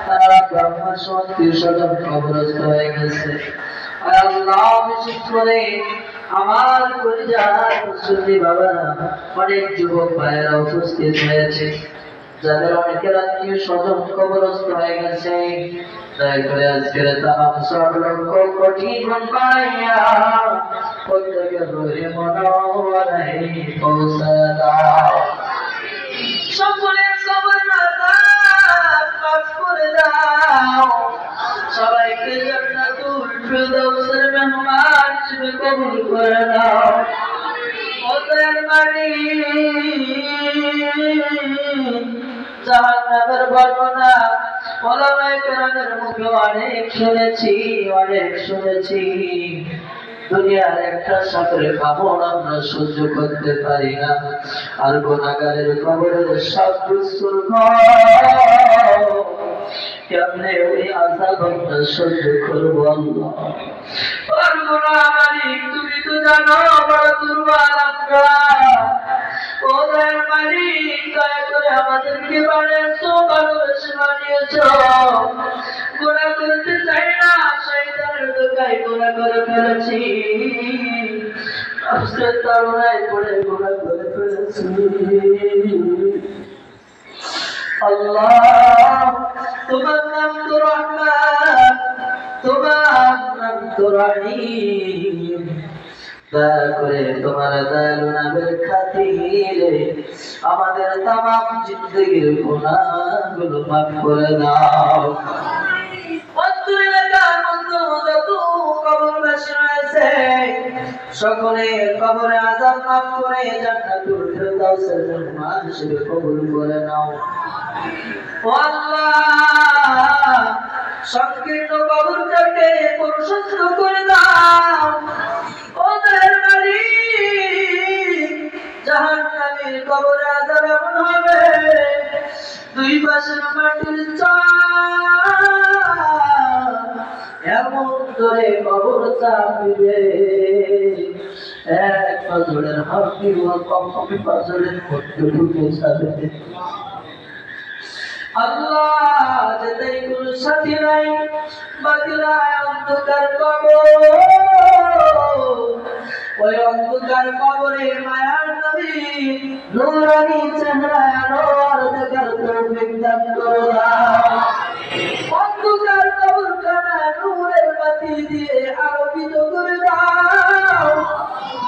তারা ব্রাহ্মণ সমাজের স্বজন কবরস্থ হয়ে গেছে। আর আল্লাহ বিশেষ করে আমার পরিবার মুসলিম বাবা অনেক যুবক ভাইয়েরা উপস্থিত হয়েছে, যাদের অনেকের আত্মীয় স্বজন কবরস্থ হয়ে গেছে। দয়া করে আজকের তামাম সব লক্ষ কোটি গুণ বাড়াইয়া প্রত্যেকের রুহে মনোয়ারায় পৌঁছে দাও। সকলের কবর আযাব মাফ করে দাও। সবাইকে জান্নাতুল ফিরদাউসের মেহমান হিসেবে কবুল করে দাও। ওদের জাহান্নামের বর্ণনা ওলামায়ে কেরামের মুখে অনেক শুনেছি। দুনিয়ার একটা সাগরে কামড় আমরা সহ্য করতে পারি না, আর গুনাহগারের কবরের সবকিছুর কেমনে ওই আযাব আমরা সহ্য করবো আল্লাহ? পারবো না মালিক, তুমি তো জানো বড় দুর্বল আমরা। ও দয়ার মালিক, দয়া করে আমাদেরকে বানিয়েছো, ভালোবেসে বানিয়েছো। গুনাহ করতে চাই না, শয়তানের ধোঁকায় গুনাহ করে ফেলেছি। নফসের তাড়নায় পড়ে গুনাহ করে ফেলেছি। আল্লাহ, তোমার নাম তো রহমান, তোমার নাম তো রহিম। দয়া করে তোমার দয়ালু নামের খাতিরে আমাদের তামাম জিন্দেগির গুনাহগুলো মাফ করে দাও। সকলের কবরে আযাব মাফ করে জান্নাতুল ফিরদাউসের মেহমান হিসেবে কবুল করে নাও। ও আল্লাহ, সংকীর্ণ কবরটাকে প্রশস্ত করে দাও। ওদের মালিক, জাহান্নামের কবরে আযাব এমন হবে, দুই পাশের মাটির চাপ এমন করে কবর চাপিবে, এক পাথরের হাড্ডি ও কমকমি পাথরের মধ্যে ঢুকে যাবে। আল্লাহ, যেতেই কোনো সাথী নাই, বাকি নাই অন্ধকার কবর। ওই অন্ধকার কবরে মায়ার নবী নূরানী চেহারা আনোয়ার দেখার তৌফিক দান করো। অন্ধকার কবরখানা নূরের বাতি দিয়ে আলোকিত করে দাও।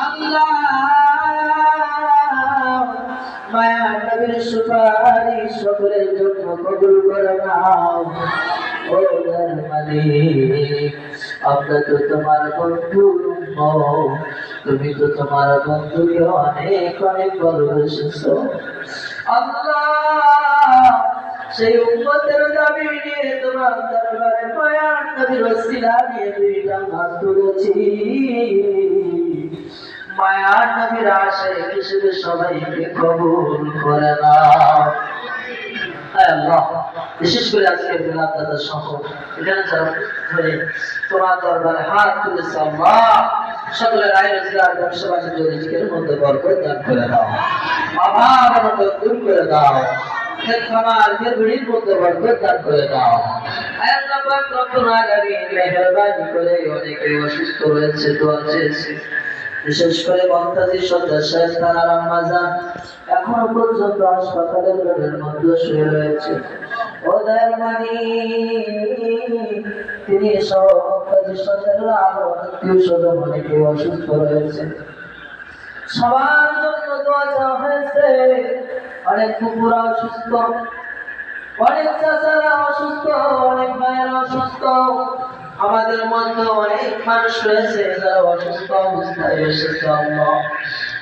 আল্লাহ, মায়ার নবীর সুপারিশ সকলের জন্য কবুল করে নাও। ও দয়ার মালিক, আমরা তো তোমার বন্ধু, তুমি তো তোমার বন্ধুকে অনেক অনেক ভালোবেসেছো। আল্লাহ, সেই উম্মতের দাবি নিয়ে তোমার দরবারে মায়ার নবীর ওসিলা নিয়ে দুইটা হাত তুলেছি। মায়ার নবীর আশায় হিসেবে সবাইকে কবুল করে নাও। আল্লাহ, বিশেষ করে আজকে বিলাত দাদা সহ এখানে যারা ধরে তোমার দরবারে হাত তুলেছে, আল্লাহ সকলের আয় রোজগার ব্যবসা বাণিজ্য রিজিকের মধ্যে বরকত দান করে দাও। অভাব অনটন দূর করে দাও। খেত খামার গৃহীর মধ্যে বরকত দান করে দাও। আয় আল্লাহ পাক রব্বুল আলামিন, মেহেরবানি করে অনেকে অসুস্থ রয়েছে, দোয়া চেয়েছে। বিশেষ করে মমতাজি সর্দার সাহেব তানার আম্মা জান এখনো পর্যন্ত হাসপাতালের বেডের মধ্যে শুয়ে রয়েছে। ও দয়ার মালিক, তিনি সহ মমতাজি সর্দারের আরো আত্মীয় স্বজন অনেকে অসুস্থ রয়েছে। সবার জন্য দোয়া চাওয়া হয়েছে। অনেক কুকুরা অসুস্থ, অনেক চাচারা অসুস্থ, অনেক মায়েরা অসুস্থ। আমাদের মধ্যে অনেক মানুষ রয়েছে যারা অসুস্থ অবস্থায় এসেছে। আল্লাহ,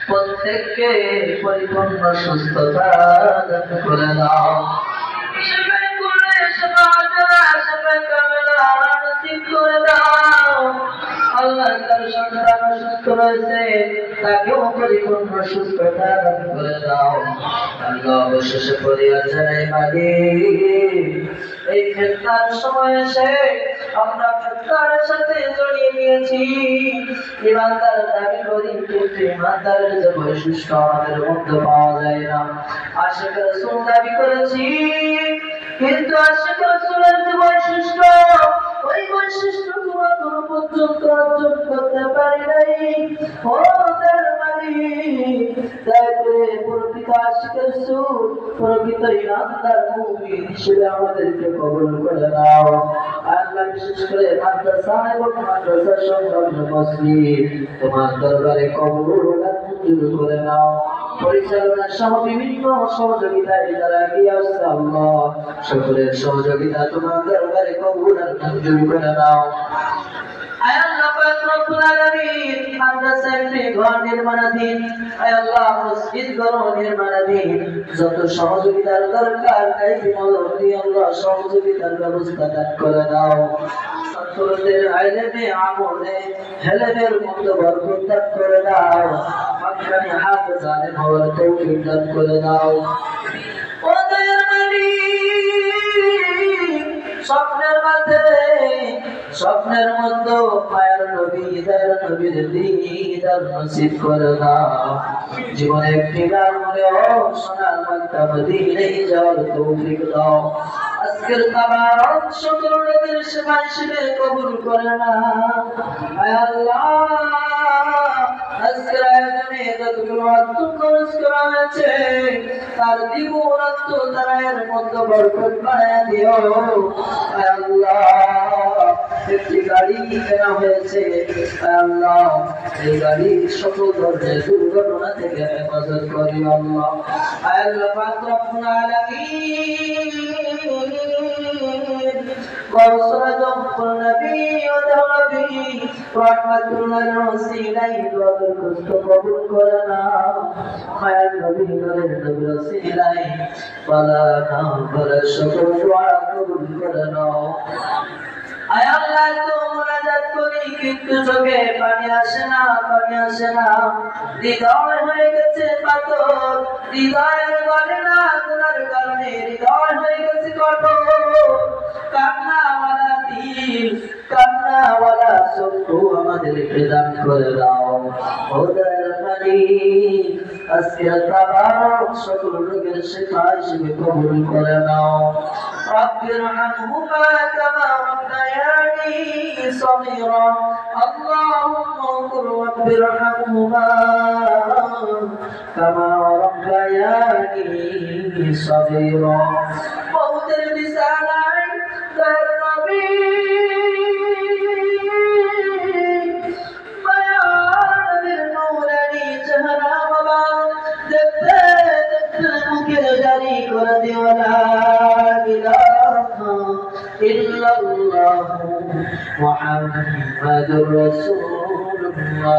প্রত্যেককে পরিপূর্ণ সুস্থতা দান করে দাও। সেবাই করে সেবাই কামেলা নসিব করে দাও। আল্লাহ, তার সন্তান অসুস্থ রয়েছে, তাকেও পরিপূর্ণ সুস্থতা দান করে দাও। আল্লাহ, অবশেষে পরিবার জানাই মালিক, এই ফেতনার সময় এসে আমরা ফেতনার সাথে জড়িয়ে নিয়েছি। ইমানদার দাবি করি, কিন্তু ইমানদারের যে বৈশিষ্ট্য আমাদের মধ্যে পাওয়া যায় না। আশিক রাসূল দাবি করেছি, কিন্তু আশিক রাসূলের যে বৈশিষ্ট্য, ওই বৈশিষ্ট্য তোমরা কোনো পর্যন্ত অর্জন করতে পারি নাই। ও তার মালিক, দয়া করে প্রকৃত আশিক রাসূল, প্রকৃত ইমানদার মুমিন হিসেবে আমাদেরকে কবুল করে নাও। আল্লাহ, বিশেষ করে মাদ্রাসা এবং মাদ্রাসা সংলগ্ন মসজিদ তোমার দরবারে কবুল মঞ্জুর করে নাও। পরিচালনা সহ বিভিন্ন সহযোগিতায় যারা এগিয়ে আসছে আল্লাহ, সকলের সহযোগিতা তোমার দরবারে কবুল আর মঞ্জুর করে নাও। আয় আল্লাহ পাক রব্বুল আলামিন, মাদ্রাসা একটি ঘর নির্মাণাধীন, আয় আল্লাহ মসজিদ ঘর নির্মাণাধীন, যত সহযোগিতার দরকার তাই বিমলতি আল্লাহ সহযোগিতার ব্যবস্থা দান করে দাও। ছাত্রদের ইলমে আমলে হেলেমের মতো বরকত দান করে দাও। মাকরামে হাফেজ আলেম হওয়ার তৌফিক দান করে দাও। ও দয়ার মালিক, স্বপ্নের মাঝে স্বপ্নের মধ্যে মায়ের নবী দয়ার নবীর দিদার নসিব করে দাও। জীবনে একটি বার মনেও সোনার মক্কা মদিনায় যাওয়ার তৌফিক দাও। আজকের তাবারক সকল নবীর সেবা হিসেবে কবুল করে না। আয় আল্লাহ, আজকের আয়োজনে যতগুলো অর্থ খরচ করা হয়েছে তার দ্বিগুণ অর্থ দ্বারা এর মধ্যে বরকত বাড়ায় দিও। আয় আল্লাহ, একটি গাড়ি কেনা হয়েছে, আয় আল্লাহ এই গাড়ির সকল ধরনের দুর্ঘটনা থেকে হেফাজত করি আল্লাহ। আয় আল্লাহ পাক রব্বুল আলামিন, وصلى النبي ونبي رحمة الله وسيلة وبركة قبول كرنا خير النبي ونبي وسيلة ولا نقبل الشكر دعاء قبول كرنا। আয় আল্লাহ, তো মুনাজাত করি কিন্তু চোখে পানি আসে না, পানি আসে না। হৃদয় হয়ে গেছে পাথর, হৃদয়ের গলে না গুনার কারণে হৃদয় হয়ে গেছে কঠোর। কান্নাওয়ালা দিল, কান্নাওয়ালা চক্ষু আমাদেরকে দান করে দাও। ও দয়ার মালিক, আজকের তাবারক সকল রোগের শিফা হিসেবে কবুল করে নাও। রব্বিরহামহুমা কামা রব্বায়ানি সগীরা। আল্লাহুম্মা কুল রব্বিরহামহুমা কামা রব্বায়ানি সগীরা। মওতের বিছানায় তার নবী মায়ানবীর নূরানি চেহারা বাবা দেখতে দেখতে মুখের জারি করে দিও লা ইলাহা ইল্লাল্লাহু মুহাম্মাদুর রাসূলুল্লাহ।